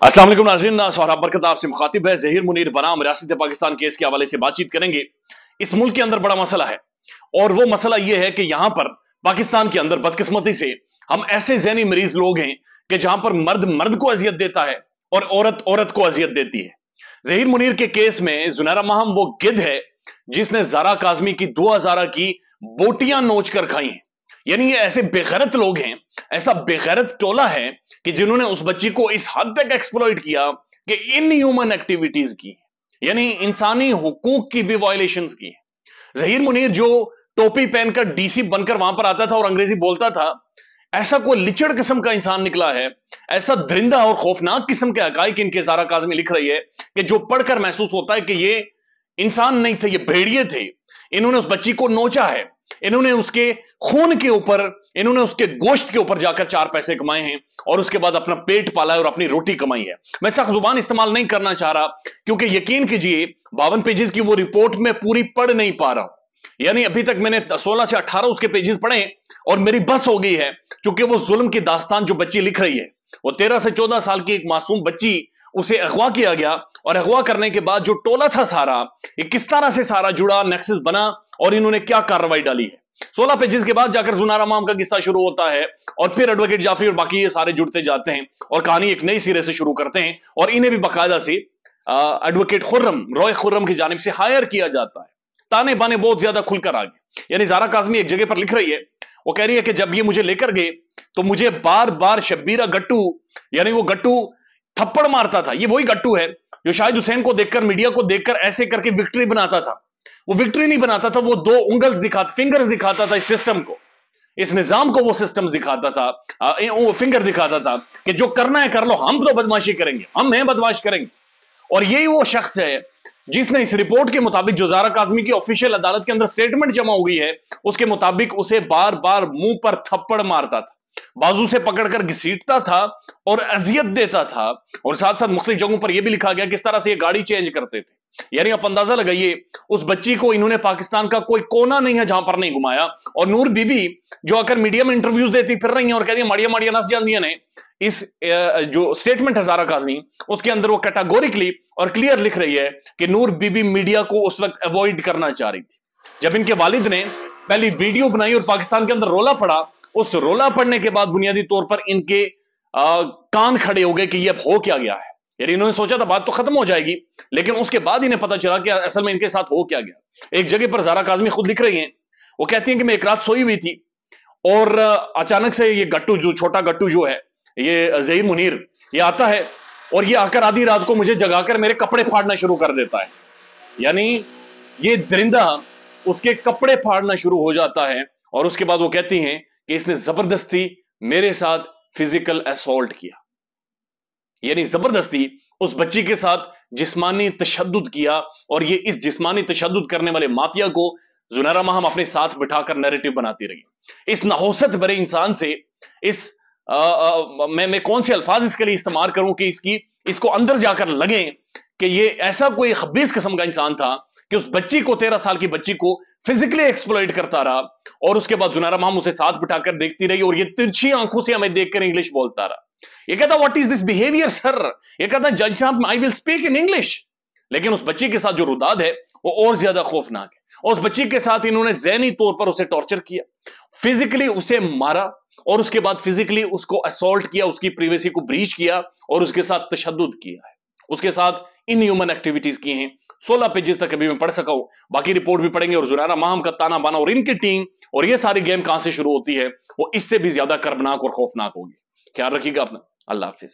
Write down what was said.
अस्सलाम वालेकुम नाज़रीन, सोहराब बरकत आपसे मुखातिब है। ज़हीर मुनीर बनाम रियासत पाकिस्तान केस के हवाले से बातचीत करेंगे। इस मुल्क के अंदर बड़ा मसला है और वो मसला ये है कि यहां पर पाकिस्तान के अंदर बदकिस्मती से हम ऐसे ज़हनी मरीज लोग हैं कि जहां पर मर्द मर्द को अजियत देता है और औरत औरत को अजियत देती है। ज़हीर मुनीर के केस में जुनैरा माहम वो गिद्ध है जिसने ज़ारा काज़मी की 2000 की बोटियां नोच कर खाई हैं। यानी ये ऐसे बेगैरत लोग हैं, ऐसा बेगैरत टोला है कि जिन्होंने उस बच्ची को इस हद तक एक्सप्लॉइट किया कि इनह्यूमन एक्टिविटीज की, यानी इंसानी हुकूक की भी वायलेशंस की। ज़हीर मुनीर जो टोपी पहनकर डीसी बनकर वहां पर आता था और अंग्रेजी बोलता था, ऐसा कोई लिचड़ किस्म का इंसान निकला है। ऐसा दरिंदा और खौफनाक किस्म के हकाइक इनके ज़ारा काज़मी लिख रही है कि जो पढ़कर महसूस होता है कि ये इंसान नहीं थे, ये भेड़िए थे। इन्होंने उस बच्ची को नोचा है, इन्होंने उसके खून के ऊपर, इन्होंने उसके गोश्त के ऊपर जाकर 4 पैसे कमाए हैं और उसके बाद अपना पेट पाला है और अपनी रोटी कमाई है। मैं सख्त जुबान इस्तेमाल नहीं करना चाह रहा क्योंकि यकीन कीजिए 52 पेजेस की वो रिपोर्ट में पूरी पढ़ नहीं पा रहा हूं। यानी अभी तक मैंने 16 से 18 उसके पेजेस पढ़े और मेरी बस हो गई है, क्योंकि वो जुल्म की दास्तान जो बच्ची लिख रही है, वो 13 से 14 साल की एक मासूम बच्ची, उसे अगवा किया गया और अगवा करने के बाद जो टोला था सारा, ये किस तरह से सारा जुड़ा, नेक्सस बना और इन्होंने क्या कार्रवाई डाली है। 16 पेजेस के बाद जाकर जुनैरा माम का किस्सा शुरू होता है और फिर एडवोकेट जाफरी और बाकी ये सारे जुड़ते जाते हैं और कहानी एक नई सिरे से शुरू करते हैं और इन्हें भी बाकायदा से एडवोकेट खुर्रम, रॉय खुर्रम की जानिब से हायर किया जाता है। ताने बाने बहुत ज्यादा खुलकर आ गए। यानी ज़ारा काज़मी एक जगह पर लिख रही है, वो कह रही है कि जब ये मुझे लेकर गए तो मुझे बार बार शब्बीरा गट्टू, यानी वो गट्टू थप्पड़ मारता था। ये वही गट्टू है जो शाहिद हुसैन को देखकर, मीडिया को देखकर ऐसे करके विक्ट्री बनाता था। वो विक्ट्री नहीं बनाता था, वो 2 उंगल्स दिखाता, फिंगर्स दिखाता था इस सिस्टम को, इस निजाम को वो सिस्टम दिखाता था, वो फिंगर दिखाता था कि जो करना है कर लो, हम तो बदमाशी करेंगे, हम हैं बदमाश करेंगे। और यही वो शख्स है जिसने इस रिपोर्ट के मुताबिक जो ज़ारा काज़मी की ऑफिशियल अदालत के अंदर स्टेटमेंट जमा हुई है, उसके मुताबिक उसे बार बार मुंह पर थप्पड़ मारता था, बाजू से पकड़कर घसीटता था और अजियत देता था। और साथ साथ मुख्तलिफ जगहों पर यह भी लिखा गया किस तरह से ये गाड़ी चेंज करते थे। यानी आप अंदाजा लगाइए, उस बच्ची को इन्होंने पाकिस्तान का कोई कोना नहीं है जहां पर नहीं घुमाया। और नूर बीबी जो आकर मीडिया में इंटरव्यूज देती फिर रही है और कहती है माड़िया माड़िया नस जानिया ने, इस जो स्टेटमेंट है ज़ारा काज़मी, उसके अंदर वो कैटेगोरिकली और क्लियर लिख रही है कि नूर बीबी मीडिया को उस वक्त अवॉइड करना चाह रही थी। जब इनके वालिद ने पहली वीडियो बनाई और पाकिस्तान के अंदर रोला पड़ा, उस रोला पड़ने के बाद बुनियादी तौर पर इनके कान खड़े हो गए कि ये अब हो क्या गया है। यानी इन्होंने सोचा था बात तो खत्म हो जाएगी, लेकिन उसके बाद इन्हें पता चला कि असल में इनके साथ हो क्या गया। एक जगह पर ज़ारा काज़मी खुद लिख रही हैं, वो कहती हैं कि मैं एक रात सोई हुई थी और अचानक से ये गट्टू, जो छोटा गट्टू जो है, ये ज़हीर मुनीर, ये आता है और ये आकर आधी रात को मुझे जगाकर मेरे कपड़े फाड़ना शुरू कर देता है। यानी ये दरिंदा उसके कपड़े फाड़ना शुरू हो जाता है और उसके बाद वो कहती हैं कि इसने जबरदस्ती मेरे साथ फिजिकल असॉल्ट किया। यानी जबरदस्ती उस बच्ची के साथ जिस्मानी तशद्दुद किया और ये इस जिस्मानी तशद्दुद करने वाले माफिया को जुनैरा माहम अपने साथ बिठाकर नैरेटिव बनाती रही। इस नहोसत भरे इंसान से इस मैं कौन से अल्फाज इसके लिए इस्तेमाल करूं कि इसको अंदर जाकर लगे कि ये ऐसा कोई खबीस किस्म का इंसान था कि उस बच्ची को, 13 साल की बच्ची को फिजिकली एक्सप्लॉइट करता रहा और उसके बाद जुनैरा माहम उसे साथ बिठाकर देखती रही और ये तिरछी आंखों से हमें देखकर इंग्लिश बोलता रहा। ये कहता what is this behaviour sir, ये कहता जज साहब I will speak in English. लेकिन उस बच्ची के साथ जो रुदाद है वो और ज्यादा खौफनाक है। और उस बच्ची के साथ इन्होंने ज़हनी तौर पर उसे टॉर्चर किया, फिजिकली उसे मारा और उसके बाद फिजिकली उसको असॉल्ट किया, उसकी प्राइवेसी को ब्रीच किया और उसके साथ तशद्दुद किया है, उसके साथ इनह्यूमन एक्टिविटीज की हैं। 16 पेजेस तक अभी मैं पढ़ सका हूं, बाकी रिपोर्ट भी पढ़ेंगे और जुनैरा माहम का ताना बाना और इनकी टीम और ये सारी गेम कहां से शुरू होती है वो इससे भी ज्यादा कर्बनाक और खौफनाक होगी। ख्याल रखिएगा अपना। अल्लाह हाफिज।